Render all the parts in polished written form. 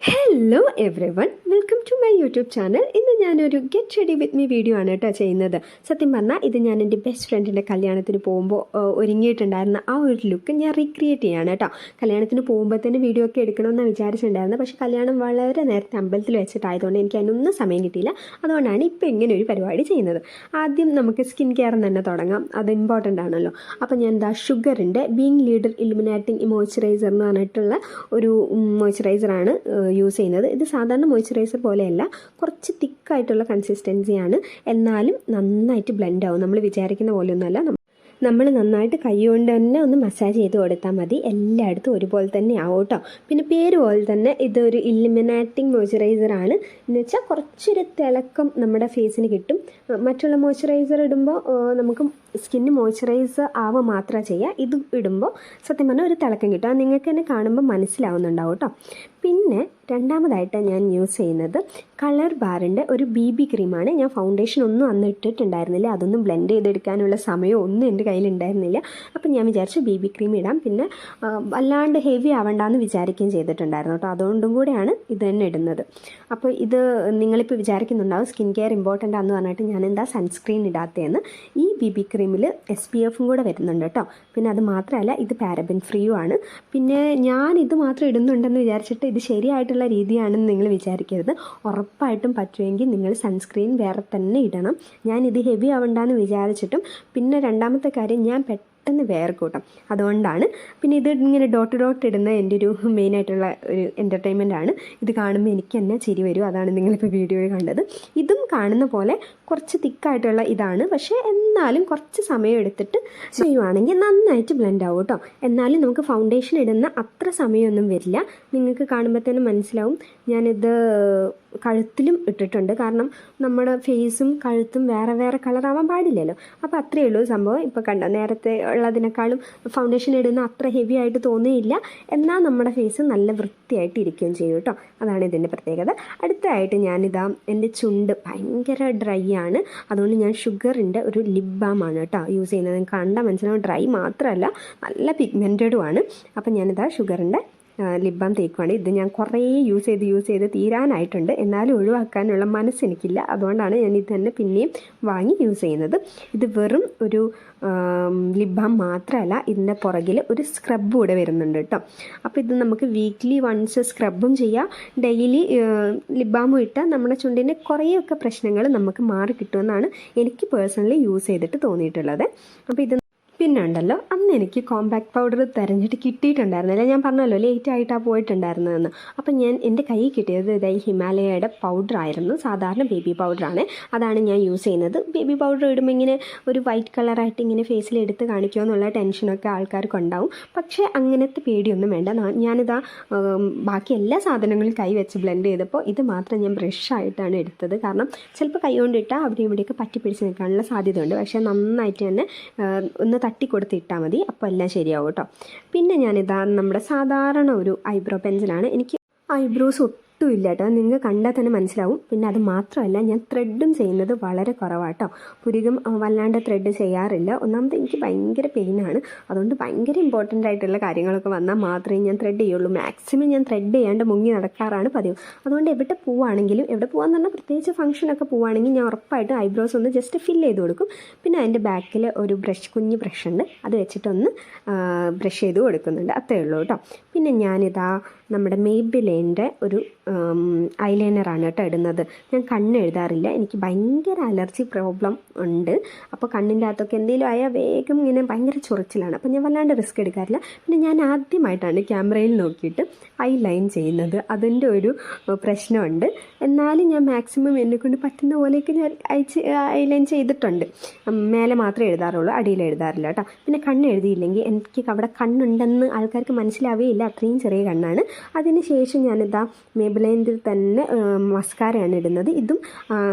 Hello everyone, welcome to my YouTube channel. ഇന്ന് ഞാനൊരു get ready with me video ആണ് കേട്ടോ ചെയ്യുന്നത്. സത്യം പറഞ്ഞാൽ ഇത് ഞാൻ എൻ്റെ ബെസ്റ്റ് ഫ്രണ്ടിൻ്റെ കല്യാണത്തിന് പോകുമ്പോൾ ഒരുങ്ങിയിട്ടുണ്ടായിരുന്ന ആ ഒരു ലുക്ക് ഞാൻ റീക്രിയേറ്റ് ചെയ്യാണ് കേട്ടോ. കല്യാണത്തിന് പോകുമ്പോൾ തന്നെ വീഡിയോ ഒക്കെ എടുക്കണമെന്ന് വിചാരിച്ചിട്ടുണ്ടായിരുന്നു. പക്ഷേ കല്യാണം വളരെ നേരത്തെ അമ്പലത്തിൽ വെച്ചിട്ടായതുകൊണ്ട് എനിക്ക് അതിനൊന്നും സമയം കിട്ടിയില്ല. അതുകൊണ്ടാണ് ഇപ്പോൾ ഇങ്ങനെ ഒരു പരിപാടി ചെയ്യുന്നത്. ആദ്യം നമുക്ക് സ്കിൻ കെയർ തന്നെ തുടങ്ങാം, അത് ഇമ്പോർട്ടൻ്റ് ആണല്ലോ. അപ്പോൾ ഞാൻ എന്താ ഷുഗറിൻ്റെ ബീങ് ലീഡർ ഇലുമിനാറ്റിംഗ് മോയ്സ്ചറൈസർ എന്ന് പറഞ്ഞിട്ടുള്ള ഒരു മോയ്സ്ചറൈസറാണ് യൂസ് ചെയ്യുന്നത്. ഇത് സാധാരണ മോയ്സ്ചറൈസർ പോലെയല്ല, കുറച്ച് തിക്കായിട്ടുള്ള കൺസിസ്റ്റൻസിയാണ്. എന്നാലും നന്നായിട്ട് ബ്ലെൻഡ് ആവും. നമ്മൾ വിചാരിക്കുന്ന പോലെയൊന്നുമല്ല. നമ്മൾ നന്നായിട്ട് കൈകൊണ്ട് തന്നെ ഒന്ന് മസാജ് ചെയ്ത് കൊടുത്താൽ മതി. എല്ലായിടത്തും ഒരുപോലെ തന്നെ ആവും കേട്ടോ. പിന്നെ പേര് പോലെ തന്നെ ഇതൊരു ഇലുമിനാറ്റിംഗ് മോയ്സ്ചറൈസറാണ്. എന്ന് വെച്ചാൽ കുറച്ചൊരു തിളക്കം നമ്മുടെ ഫേസിന് കിട്ടും. മറ്റുള്ള മോയ്സ്ചറൈസർ ഇടുമ്പോൾ നമുക്ക് സ്കിന്ന് മോയ്സ്ചറൈസർ ആവുക മാത്രമേ ചെയ്യുക. ഇത് ഇടുമ്പോൾ സത്യം പറഞ്ഞാൽ ഒരു തിളക്കം കിട്ടും. അത് നിങ്ങൾക്ക് തന്നെ കാണുമ്പോൾ മനസ്സിലാവുന്നുണ്ടാവും കേട്ടോ. പിന്നെ രണ്ടാമതായിട്ട് ഞാൻ യൂസ് ചെയ്യുന്നത് കളർ ബാറിൻ്റെ ഒരു BB ക്രീമാണ്. ഞാൻ ഫൗണ്ടേഷൻ ഒന്നും അന്ന് ഇട്ടിട്ടുണ്ടായിരുന്നില്ല. അതൊന്നും ബ്ലെൻഡ് ചെയ്തെടുക്കാനുള്ള സമയം ഒന്നും എൻ്റെ കയ്യിലുണ്ടായിരുന്നില്ല. അപ്പം ഞാൻ വിചാരിച്ചു BB ക്രീം ഇടാം. പിന്നെ വല്ലാണ്ട് ഹെവി ആവണ്ടെന്ന് വിചാരിക്കുകയും ചെയ്തിട്ടുണ്ടായിരുന്നു കേട്ടോ. അതുകൊണ്ടും കൂടെയാണ് ഇത് തന്നെ ഇടുന്നത്. അപ്പോൾ ഇത് നിങ്ങളിപ്പോൾ വിചാരിക്കുന്നുണ്ടാവും സ്കിൻ കെയർ ഇമ്പോർട്ടൻ്റ് ആണെന്ന് പറഞ്ഞിട്ട് ഞാൻ എന്താ സൺസ്ക്രീൻ ഇടാത്തതെന്ന്. ഈ BB ക്രീമിൽ SPF കൂടെ വരുന്നുണ്ട് കേട്ടോ. പിന്നെ അത് മാത്രമല്ല, ഇത് പാരബൻ ഫ്രീയും ആണ്. പിന്നെ ഞാൻ ഇത് മാത്രം ഇടുന്നുണ്ടെന്ന് വിചാരിച്ചിട്ട് ഇത് ശരിയായിട്ടുള്ള രീതിയാണെന്ന് നിങ്ങൾ വിചാരിക്കരുത്. ഉറപ്പായിട്ടും പറ്റുമെങ്കിൽ നിങ്ങൾ സൺസ്ക്രീൻ വേറെ തന്നെ ഇടണം. ഞാനിത് ഹെവി ആവണ്ടെന്ന് വിചാരിച്ചിട്ടും പിന്നെ രണ്ടാമത്തെ കാര്യം ഞാൻ പെട്ടെന്ന് വേർക്കൂട്ടും, അതുകൊണ്ടാണ്. പിന്നെ ഇത് ഇങ്ങനെ ഡോട്ട് ഇടുന്ന എൻ്റെ ഒരു മെയിനായിട്ടുള്ള ഒരു എൻ്റർടൈൻമെൻ്റ് ആണ്. ഇത് കാണുമ്പോൾ എനിക്ക് തന്നെ ചിരി വരും. അതാണ് നിങ്ങളിപ്പോൾ വീഡിയോയിൽ കണ്ടത്. ഇതും കാണുന്ന പോലെ കുറച്ച് തിക്കായിട്ടുള്ള ഇതാണ്. പക്ഷേ എന്നാലും കുറച്ച് സമയം എടുത്തിട്ട് ചെയ്യുവാണെങ്കിൽ നന്നായിട്ട് ബ്ലെൻഡ് ആവും കേട്ടോ. എന്നാലും നമുക്ക് ഫൗണ്ടേഷൻ ഇടുന്ന അത്ര സമയമൊന്നും വരില്ല. നിങ്ങൾക്ക് കാണുമ്പോൾ തന്നെ മനസ്സിലാവും. ഞാനിത് കഴുത്തിലും ഇട്ടിട്ടുണ്ട്. കാരണം നമ്മുടെ ഫേസും കഴുത്തും വേറെ വേറെ കളറാവാൻ പാടില്ലല്ലോ. അപ്പോൾ അത്രയേ ഉള്ളൂ സംഭവം. ഇപ്പോൾ കണ്ടോ, നേരത്തെ ഉള്ളതിനേക്കാളും ഫൗണ്ടേഷൻ ഇടുന്ന അത്ര ഹെവി ആയിട്ട് തോന്നുകയില്ല. എന്നാൽ നമ്മുടെ ഫേസ് നല്ല വൃത്തിയായിട്ട് ഇരിക്കുകയും ചെയ്യും കേട്ടോ. അതാണ് ഇതിൻ്റെ പ്രത്യേകത. അടുത്തതായിട്ട് ഞാനിതാ എൻ്റെ ചുണ്ട് ഭയങ്കര ഡ്രൈ ആണ്. അതുകൊണ്ട് ഞാൻ ഷുഗറിൻ്റെ ഒരു ലിപ് ബാമാണ് കേട്ടോ യൂസ് ചെയ്യുന്നത്. കണ്ടാൽ മനസ്സിലാവും ഡ്രൈ മാത്രമല്ല നല്ല പിഗ്മെൻറ്റഡും ആണ്. അപ്പം ഞാനിതാ ഷുഗറിൻ്റെ ലിപ് ബാം തേക്കുവാണ്. ഇത് ഞാൻ കുറേ യൂസ് ചെയ്ത് തീരാനായിട്ടുണ്ട്. എന്നാലും ഒഴിവാക്കാനുള്ള മനസ്സെനിക്കില്ല. അതുകൊണ്ടാണ് ഞാൻ ഇത് തന്നെ പിന്നെയും വാങ്ങി യൂസ് ചെയ്യുന്നത്. ഇത് വെറും ഒരു ലിപ് ബാം മാത്രമല്ല, ഇതിൻ്റെ പുറകിൽ ഒരു സ്ക്രബ് കൂടെ വരുന്നുണ്ട് കേട്ടോ. അപ്പോൾ ഇത് നമുക്ക് വീക്ക്ലി വൺസ് സ്ക്രബും ചെയ്യാം. ഡെയിലി ലിപ് ബാമും ഇട്ടാൽ നമ്മുടെ ചുണ്ടിൻ്റെ കുറേയൊക്കെ പ്രശ്നങ്ങൾ നമുക്ക് മാറി കിട്ടുമെന്നാണ് എനിക്ക് പേഴ്സണലി യൂസ് ചെയ്തിട്ട് തോന്നിയിട്ടുള്ളത്. അപ്പോൾ ഇത് പിന്നെ ഉണ്ടല്ലോ, അന്ന് എനിക്ക് കോമ്പാക്ട് പൗഡർ തിരഞ്ഞിട്ട് കിട്ടിയിട്ടുണ്ടായിരുന്നില്ല. ഞാൻ പറഞ്ഞല്ലോ ലേറ്റ് ആയിട്ടാണ് പോയിട്ടുണ്ടായിരുന്നതെന്ന്. അപ്പം ഞാൻ എൻ്റെ കയ്യിൽ കിട്ടിയത് ഇതായി ഹിമാലയയുടെ പൗഡറായിരുന്നു. സാധാരണ ബേബി പൗഡറാണ്. അതാണ് ഞാൻ യൂസ് ചെയ്യുന്നത്. ബേബി പൗഡർ ഇടുമ്പോൾ ഇങ്ങനെ ഒരു വൈറ്റ് കളറായിട്ട് ഇങ്ങനെ ഫേസിൽ എടുത്ത് കാണിക്കുമോ എന്നുള്ള ടെൻഷനൊക്കെ ആൾക്കാർക്ക് ഉണ്ടാവും. പക്ഷേ അങ്ങനത്തെ പേടിയൊന്നും വേണ്ട. ഞാനിതാ ബാക്കി എല്ലാ സാധനങ്ങളും കൈ വെച്ച് ബ്ലെൻഡ് ചെയ്തപ്പോൾ ഇത് മാത്രം ഞാൻ ബ്രഷായിട്ടാണ് എടുത്തത്. കാരണം ചിലപ്പോൾ കൈ കൊണ്ടിട്ടാൽ അവിടെ ഇവിടെയൊക്കെ പറ്റി പിടിച്ച് നിൽക്കാനുള്ള സാധ്യതയുണ്ട്. പക്ഷേ നന്നായിട്ട് തന്നെ ഒന്ന് തട്ടി കൊടുത്തിട്ടാൽ മതി. അപ്പോൾ എല്ലാം ശരിയാവും കേട്ടോ. പിന്നെ ഞാനിതാ നമ്മുടെ സാധാരണ ഒരു ഐബ്രോ പെൻസിലാണ്. എനിക്ക് ഐബ്രോസ് ഇല്ല കേട്ടോ, നിങ്ങൾക്ക് കണ്ടാൽ തന്നെ മനസ്സിലാവും. പിന്നെ അത് മാത്രമല്ല, ഞാൻ ത്രെഡും ചെയ്യുന്നത് വളരെ കുറവാട്ടോ. പുരികം വല്ലാണ്ട് ത്രെഡ് ചെയ്യാറില്ല. ഒന്നാമത് എനിക്ക് ഭയങ്കര പെയിനാണ്. അതുകൊണ്ട് ഭയങ്കര ഇമ്പോർട്ടൻ്റ് ആയിട്ടുള്ള കാര്യങ്ങളൊക്കെ വന്നാൽ മാത്രമേ ഞാൻ ത്രെഡ് ചെയ്യുള്ളൂ. മാക്സിമം ഞാൻ ത്രെഡ് ചെയ്യാണ്ട് മുങ്ങി നടക്കാറാണ് പതിവ്. അതുകൊണ്ട് എവിടെ പോവുകയാണെങ്കിലും, എവിടെ പോകാമെന്ന് പറഞ്ഞാൽ പ്രത്യേകിച്ച് ഫംഗ്ഷനൊക്കെ പോവുകയാണെങ്കിൽ ഞാൻ ഉറപ്പായിട്ടും ഐബ്രോസ് ഒന്ന് ജസ്റ്റ് ഫില്ല് ചെയ്ത് കൊടുക്കും. പിന്നെ അതിൻ്റെ ബാക്കിൽ ഒരു കുഞ്ഞ് ബ്രഷ് ഉണ്ട്, അത് വെച്ചിട്ടൊന്ന് ബ്രഷ് ചെയ്ത് കൊടുക്കുന്നുണ്ട്. അത്രേ ഉള്ളൂ കേട്ടോ. പിന്നെ ഞാനിതാ നമ്മുടെ മേബിലിൻ്റെ ഒരു ഐലൈനറാണ് കേട്ടോ ഇടുന്നത്. ഞാൻ കണ്ണ് എഴുതാറില്ല. എനിക്ക് ഭയങ്കര അലർജി പ്രോബ്ലം ഉണ്ട്. അപ്പോൾ കണ്ണിൻ്റെ അകത്തൊക്കെ എന്തെങ്കിലും ആയാൽ വേഗം ഇങ്ങനെ ഭയങ്കര ചൊറിച്ചിലാണ്. അപ്പോൾ ഞാൻ വല്ലാണ്ട് റിസ്ക് എടുക്കാറില്ല. പിന്നെ ഞാൻ ആദ്യമായിട്ടാണ് ക്യാമറയിൽ നോക്കിയിട്ട് ഐലൈൻ ചെയ്യുന്നത്. അതിൻ്റെ ഒരു പ്രശ്നമുണ്ട്. എന്നാലും ഞാൻ മാക്സിമം എന്നെക്കൊണ്ട് പറ്റുന്ന പോലെയൊക്കെ ഞാൻ ഐലൈൻ ചെയ്തിട്ടുണ്ട്. മേലെ മാത്രമേ എഴുതാറുള്ളൂ, അടിയിൽ എഴുതാറില്ല കേട്ടോ. പിന്നെ കണ്ണ് എഴുതിയില്ലെങ്കിൽ എനിക്ക് അവിടെ കണ്ണുണ്ടെന്ന് ആൾക്കാർക്ക് മനസ്സിലാവുകയില്ല. അത്രയും ചെറിയ കണ്ണാണ്. അതിന് ശേഷം ഞാനിതാ മേബിലൈനിൽ തന്നെ മസ്കാരയാണ് ഇടുന്നത്. ഇതും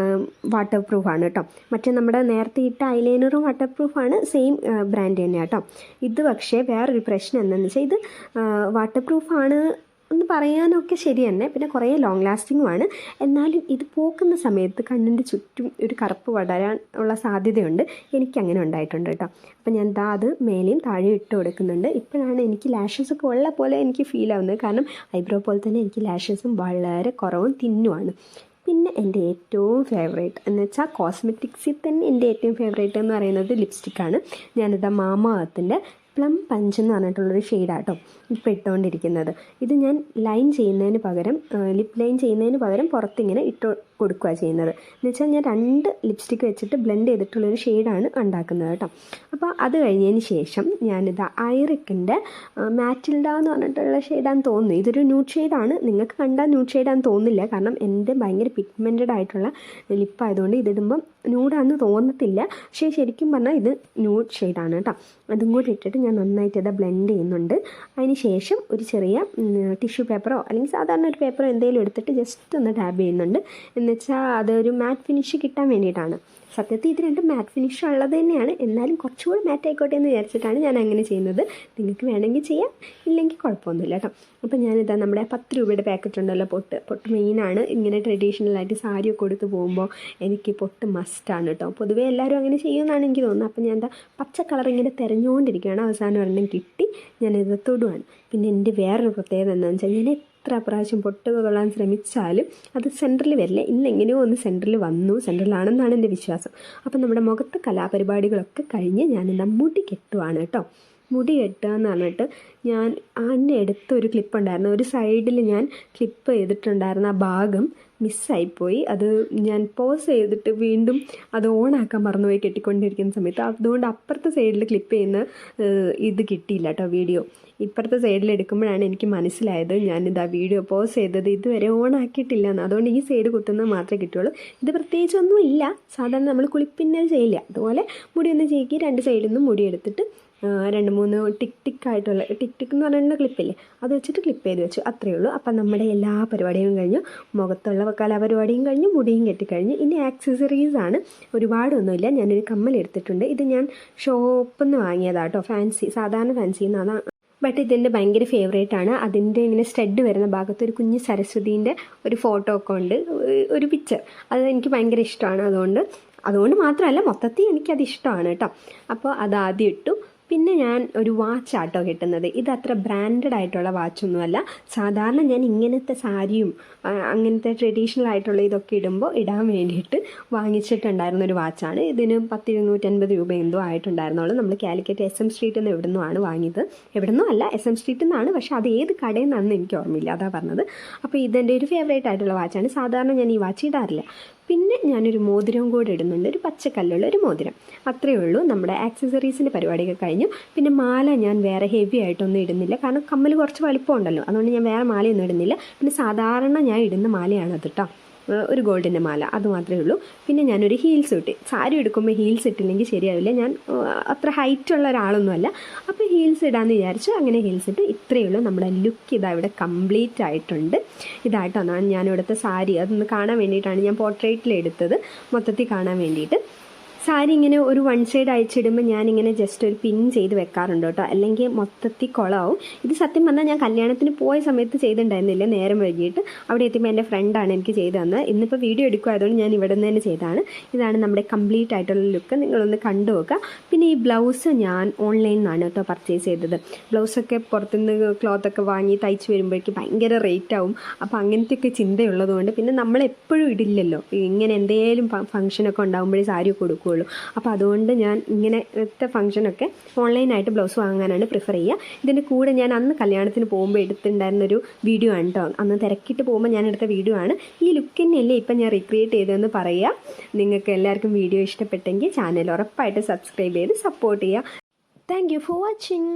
വാട്ടർ പ്രൂഫാണ് കേട്ടോ. മറ്റേ നമ്മുടെ നേരത്തെ ഇട്ട ഐലൈനറും വാട്ടർ പ്രൂഫാണ്, സെയിം ബ്രാൻഡ് തന്നെയാണ് കേട്ടോ. ഇത് പക്ഷേ വേറൊരു പ്രശ്നം എന്താണെന്ന് വെച്ചാൽ ഇത് വാട്ടർ പ്രൂഫാണ് എന്ന് പറയാനൊക്കെ ശരി തന്നെ. പിന്നെ കുറേ ലോങ് ലാസ്റ്റിങ്ങുമാണ്. എന്നാലും ഇത് പോക്കുന്ന സമയത്ത് കണ്ണിൻ്റെ ചുറ്റും ഒരു കറുപ്പ് പടരാൻ ഉള്ള സാധ്യതയുണ്ട്. എനിക്കങ്ങനെ ഉണ്ടായിട്ടുണ്ട് കേട്ടോ. അപ്പോൾ ഞാൻ അത് മേലെയും താഴെയും ഇട്ട് കൊടുക്കുന്നുണ്ട്. ഇപ്പോഴാണ് എനിക്ക് ലാഷസൊക്കെ ഉള്ള പോലെ എനിക്ക് ഫീൽ ആവുന്നത്. കാരണം ഐബ്രോ പോലെ തന്നെ എനിക്ക് ലാഷസും വളരെ കുറവും തിന്നുമാണ്. പിന്നെ എൻ്റെ ഏറ്റവും ഫേവറേറ്റ് എന്ന് വെച്ചാൽ കോസ്മെറ്റിക്സിൽ തന്നെ എൻ്റെ ഏറ്റവും ഫേവറേറ്റ് എന്ന് പറയുന്നത് ലിപ്സ്റ്റിക്കാണ്. ഞാനിതാ മാമാ എർത്തിൻ്റെ പ്ലം പഞ്ച് എന്ന് പറഞ്ഞിട്ടുള്ളൊരു ഷെയ്ഡാട്ടോ ഇപ്പോൾ ഇട്ടുകൊണ്ടിരിക്കുന്നത്. ഇത് ഞാൻ ലൈൻ ചെയ്യുന്നതിന് പകരം ലിപ് ലൈൻ ചെയ്യുന്നതിന് പകരം പുറത്തിങ്ങനെ ഇട്ട് കൊടുക്കുക ചെയ്യുന്നത്. എന്ന് വെച്ചാൽ ഞാൻ 2 ലിപ്സ്റ്റിക്ക് വെച്ചിട്ട് ബ്ലെൻഡ് ചെയ്തിട്ടുള്ളൊരു ഷെയ്ഡാണ് ഉണ്ടാക്കുന്നത് കേട്ടോ. അപ്പോൾ അത് കഴിഞ്ഞതിന് ശേഷം ഞാനിത് ഐറിക്കിൻ്റെ മാറ്റിൽഡ എന്ന് പറഞ്ഞിട്ടുള്ള ഷെയ്ഡാന്ന് തോന്നുന്നു. ഇതൊരു ന്യൂഡ് ഷെയ്ഡാണ്. നിങ്ങൾക്ക് കണ്ടാൽ ന്യൂഡ് ഷെയ്ഡാന്ന് തോന്നില്ല. കാരണം എൻ്റെ ഭയങ്കര പിഗ്മെൻറ്റഡ് ആയിട്ടുള്ള ലിപ്പായതുകൊണ്ട് ഇതിടുമ്പം ന്യൂഡാന്ന് തോന്നത്തില്ല. പക്ഷേ ശരിക്കും പറഞ്ഞാൽ ഇത് ന്യൂഡ് ഷെയ്ഡാണ് കേട്ടോ. അതും കൂടി ഇട്ടിട്ട് ഞാൻ നന്നായിട്ട് ഇത് ബ്ലെൻഡ് ചെയ്യുന്നുണ്ട്. അതിന് ശേഷം ഒരു ചെറിയ ടിഷ്യൂ പേപ്പറോ അല്ലെങ്കിൽ സാധാരണ ഒരു പേപ്പറോ എന്തെങ്കിലും എടുത്തിട്ട് ജസ്റ്റ് ഒന്ന് ടാബ് ചെയ്യുന്നുണ്ട്. എന്നുവെച്ചാൽ അതൊരു മാറ്റ് ഫിനിഷ് കിട്ടാൻ വേണ്ടിയിട്ടാണ്. സത്യത്തിൽ ഇത് രണ്ടും മാറ്റ് ഫിനിഷ് ഉള്ളത് തന്നെയാണ്. എന്നാലും കുറച്ചുകൂടി മാറ്റ് ആയിക്കോട്ടെ എന്ന് വിചാരിച്ചിട്ടാണ് ഞാൻ അങ്ങനെ ചെയ്യുന്നത്. നിങ്ങൾക്ക് വേണമെങ്കിൽ ചെയ്യാം, ഇല്ലെങ്കിൽ കുഴപ്പമൊന്നുമില്ല കേട്ടോ. അപ്പോൾ ഞാനിതാ നമ്മുടെ 10 രൂപയുടെ പാക്കറ്റ് ഉണ്ടല്ലോ, പൊട്ട് മെയിനാണ്. ഇങ്ങനെ ട്രഡീഷണലായിട്ട് സാരിയൊക്കെ കൊടുത്ത് പോകുമ്പോൾ എനിക്ക് പൊട്ട് മസ്റ്റാണ് കേട്ടോ. പൊതുവേ എല്ലാവരും അങ്ങനെ ചെയ്യുമെന്നാണ് എനിക്ക് തോന്നുന്നത്. അപ്പോൾ ഞാൻ എന്താ പച്ച കളർ ഇങ്ങനെ തിരഞ്ഞുകൊണ്ടിരിക്കുകയാണ്. അവസാനം ഒരെണ്ണം കിട്ടി, ഞാനിത് തൊടുവാണ്. പിന്നെ എൻ്റെ വേറൊരു പ്രത്യേകത എന്താണെന്ന് വെച്ചാൽ ഞാൻ എത്ര പ്രാവശ്യം പൊട്ട് തൊള്ളാൻ ശ്രമിച്ചാലും അത് സെൻറ്ററിൽ വരില്ല. ഇന്നെങ്ങനെയോ ഒന്ന് സെൻറ്ററിൽ വന്നു. സെൻറ്ററിലാണെന്നാണ് എൻ്റെ വിശ്വാസം. അപ്പം നമ്മുടെ മുഖത്ത് കലാപരിപാടികളൊക്കെ കഴിഞ്ഞ് ഞാനെന്താ മുടി കെട്ടുവാണ് കേട്ടോ. മുടി കെട്ടുക എന്ന് പറഞ്ഞിട്ട് ഞാൻ അതിൻ്റെ അടുത്തൊരു ക്ലിപ്പുണ്ടായിരുന്നു. ഒരു സൈഡിൽ ഞാൻ ക്ലിപ്പ് ചെയ്തിട്ടുണ്ടായിരുന്ന ആ ഭാഗം മിസ്സായിപ്പോയി. അത് ഞാൻ പോസ് ചെയ്തിട്ട് വീണ്ടും അത് ഓണാക്കാൻ മറന്നുപോയി കെട്ടിക്കൊണ്ടിരിക്കുന്ന സമയത്ത്. അതുകൊണ്ട് അപ്പുറത്തെ സൈഡിൽ ക്ലിപ്പ് ചെയ്യുന്ന ഇത് കിട്ടിയില്ല കേട്ടോ, വീഡിയോ. ഇപ്പുറത്തെ സൈഡിൽ എടുക്കുമ്പോഴാണ് എനിക്ക് മനസ്സിലായത് ഞാനിതാ വീഡിയോ പോസ് ചെയ്തത് ഇതുവരെ ഓണാക്കിയിട്ടില്ല എന്ന്. അതുകൊണ്ട് ഈ സൈഡ് കുത്തുന്നത് മാത്രമേ കിട്ടുള്ളൂ. ഇത് പ്രത്യേകിച്ചൊന്നും ഇല്ല. സാധാരണ നമ്മൾ കുളിപ്പിന്നൽ ചെയ്യില്ല, അതുപോലെ മുടി ഒന്ന് ചെയ്യിക്കി 2 സൈഡിൽ നിന്നും മുടി എടുത്തിട്ട് 2-3 ടിക് ആയിട്ടുള്ള ടിക് എന്ന് പറയുന്ന ക്ലിപ്പില്ലേ, അത് വെച്ചിട്ട് ക്ലിപ്പ് ചെയ്ത് വെച്ചു. അത്രയേ ഉള്ളൂ. അപ്പം നമ്മുടെ എല്ലാ പരിപാടിയും കഴിഞ്ഞു. മുഖത്തുള്ള കലാപരിപാടിയും കഴിഞ്ഞു, മുടിയും കെട്ടിക്കഴിഞ്ഞു. ഇനി ആക്സസറീസാണ്. ഒരുപാടൊന്നുമില്ല. ഞാനൊരു കമ്മൽ എടുത്തിട്ടുണ്ട്. ഇത് ഞാൻ ഷോപ്പിൽ നിന്ന് വാങ്ങിയതാട്ടോ, സാധാരണ ഫാൻസിയിൽ നിന്നാണ്. ബട്ട് ഇതിൻ്റെ ഭയങ്കര ഫേവറേറ്റ് ആണ്. അതിൻ്റെ ഇങ്ങനെ സ്റ്റഡ് വരുന്ന ഭാഗത്ത് ഒരു കുഞ്ഞ് സരസ്വതീൻ്റെ ഒരു ഫോട്ടോ ഒക്കെ ഉണ്ട്, ഒരു പിക്ചർ. അത് എനിക്ക് ഭയങ്കര ഇഷ്ടമാണ്. അതുകൊണ്ട് മാത്രമല്ല, മൊത്തത്തിൽ എനിക്കത് ഇഷ്ടമാണ് കേട്ടോ. അപ്പോൾ അത് ആദ്യം ഇട്ടു. പിന്നെ ഞാൻ ഒരു വാച്ചാട്ടോ കിട്ടുന്നത്. ഇത് അത്ര ബ്രാൻഡഡ് ആയിട്ടുള്ള വാച്ചൊന്നുമല്ല. സാധാരണ ഞാൻ ഇങ്ങനത്തെ സാരിയും അങ്ങനത്തെ ട്രഡീഷണൽ ആയിട്ടുള്ള ഇതൊക്കെ ഇടാൻ വേണ്ടിയിട്ട് വാങ്ങിച്ചിട്ടുണ്ടായിരുന്നൊരു വാച്ചാണ്. ഇതിന് 10-250 രൂപ എന്തോ ആയിട്ടുണ്ടായിരുന്നുള്ളൂ. നമ്മൾ കാലിക്കറ്റ് SM സ്ട്രീറ്റിൽ നിന്ന് എവിടുന്നുമാണ് വാങ്ങിയത്. എവിടുന്നും അല്ല, SM സ്ട്രീറ്റിൽ നിന്നാണ്. പക്ഷേ അത് ഏത് കടയിൽ നിന്നാണെന്ന് എനിക്ക് ഓർമ്മയില്ല, അതാ പറഞ്ഞത്. അപ്പോൾ ഇതെൻ്റെ ഒരു ഫേവറേറ്റ് ആയിട്ടുള്ള വാച്ചാണ്. സാധാരണ ഞാൻ ഈ വാച്ച് ഇടാറില്ല. പിന്നെ ഞാനൊരു മോതിരവും കൂടെ ഇടുന്നുണ്ട്, ഒരു പച്ചക്കല്ലുള്ള ഒരു മോതിരം. അത്രയേ ഉള്ളൂ. നമ്മുടെ ആക്സസറീസിൻ്റെ പരിപാടിയൊക്കെ കഴിഞ്ഞു. പിന്നെ മാല ഞാൻ വേറെ ഹെവി ആയിട്ടൊന്നും ഇടുന്നില്ല. കാരണം കമ്മൽ കുറച്ച് വലിപ്പം ഉണ്ടല്ലോ, അതുകൊണ്ട് ഞാൻ വേറെ മാലയൊന്നും ഇടുന്നില്ല. പിന്നെ സാധാരണ ഞാൻ ഇടുന്ന മാലയാണത് കേട്ടോ, ഒരു ഗോൾഡിൻ്റെ മാല, അത് മാത്രമേ ഉള്ളൂ. പിന്നെ ഞാനൊരു ഹീൽസ് ഇട്ട്, സാരി എടുക്കുമ്പോൾ ഹീൽസ് ഇട്ടില്ലെങ്കിൽ ശരിയാവില്ല. ഞാൻ അത്ര ഹൈറ്റുള്ള ഒരാളൊന്നുമല്ല. അപ്പോൾ ഹീൽസ് ഇടാമെന്ന് വിചാരിച്ചു. അങ്ങനെ ഹീൽസ് ഇട്ട്. ഇത്രയേ ഉള്ളൂ. നമ്മുടെ ലുക്ക് ഇതാ ഇവിടെ കംപ്ലീറ്റ് ആയിട്ടുണ്ട്. ഇതായിട്ടോ ഞാനിവിടുത്തെ സാരി, അതൊന്ന് കാണാൻ വേണ്ടിയിട്ടാണ് ഞാൻ പോർട്രേറ്റിൽ എടുത്തത്, മൊത്തത്തിൽ കാണാൻ വേണ്ടിയിട്ട്. സാരി ഇങ്ങനെ ഒരു 1 സൈഡ് അയച്ചിടുമ്പോൾ ഞാനിങ്ങനെ ജസ്റ്റ് ഒരു പിൻ ചെയ്ത് വെക്കാറുണ്ട് കേട്ടോ, അല്ലെങ്കിൽ മൊത്തത്തിൽ കുളമാവും. ഇത് സത്യം പറഞ്ഞാൽ ഞാൻ കല്യാണത്തിന് പോയ സമയത്ത് ചെയ്തിട്ടുണ്ടായിരുന്നില്ല, നേരം വൈകിട്ട്. അവിടെ എത്തിയപ്പോൾ എൻ്റെ ഫ്രണ്ടാണ് എനിക്ക് ചെയ്ത് തന്നത്. ഇന്നിപ്പോൾ വീഡിയോ എടുക്കുമായതുകൊണ്ട് ഞാൻ ഇവിടെ നിന്ന് തന്നെ ചെയ്തതാണ്. ഇതാണ് നമ്മുടെ കംപ്ലീറ്റ് ആയിട്ടുള്ള ലുക്ക്. നിങ്ങളൊന്ന് കണ്ടു നോക്കുക. പിന്നെ ഈ ബ്ലൗസ് ഞാൻ ഓൺലൈനിൽ നിന്നാണ് കേട്ടോ പർച്ചേസ് ചെയ്തത്. ബ്ലൗസൊക്കെ പുറത്തുനിന്ന് ക്ലോത്തൊക്കെ വാങ്ങി തയ്ച്ച് വരുമ്പോഴേക്ക് ഭയങ്കര റേറ്റ് ആവും. അപ്പോൾ അങ്ങനത്തെയൊക്കെ ചിന്തയുള്ളതുകൊണ്ട് പിന്നെ നമ്മളെപ്പോഴും ഇടില്ലല്ലോ, ഇങ്ങനെ എന്തെങ്കിലും ഫംഗ്ഷനൊക്കെ ഉണ്ടാകുമ്പോഴേ സാരിയൊക്കെ കൊടുക്കുള്ളൂ. അപ്പോൾ അതുകൊണ്ട് ഞാൻ ഇങ്ങനത്തെ ഫംഗ്ഷനൊക്കെ ഓൺലൈനായിട്ട് ബ്ലൗസ് വാങ്ങാനാണ് പ്രിഫർ ചെയ്യുക. ഇതിൻ്റെ കൂടെ ഞാൻ അന്ന് കല്യാണത്തിന് പോകുമ്പോൾ എടുത്തിട്ടുണ്ടായിരുന്നൊരു വീഡിയോ ആണ് കേട്ടോ, അന്ന് തിരക്കിട്ട് പോകുമ്പോൾ ഞാൻ എടുത്ത വീഡിയോ ആണ്. ഈ ലുക്ക് തന്നെയല്ലേ ഇപ്പം ഞാൻ റീക്രിയേറ്റ് ചെയ്തതെന്ന് പറയുക. നിങ്ങൾക്ക് എല്ലാവർക്കും വീഡിയോ ഇഷ്ടപ്പെട്ടെങ്കിൽ ചാനൽ ഉറപ്പായിട്ട് സബ്സ്ക്രൈബ് ചെയ്ത് സപ്പോർട്ട് ചെയ്യുക. Thank you for watching.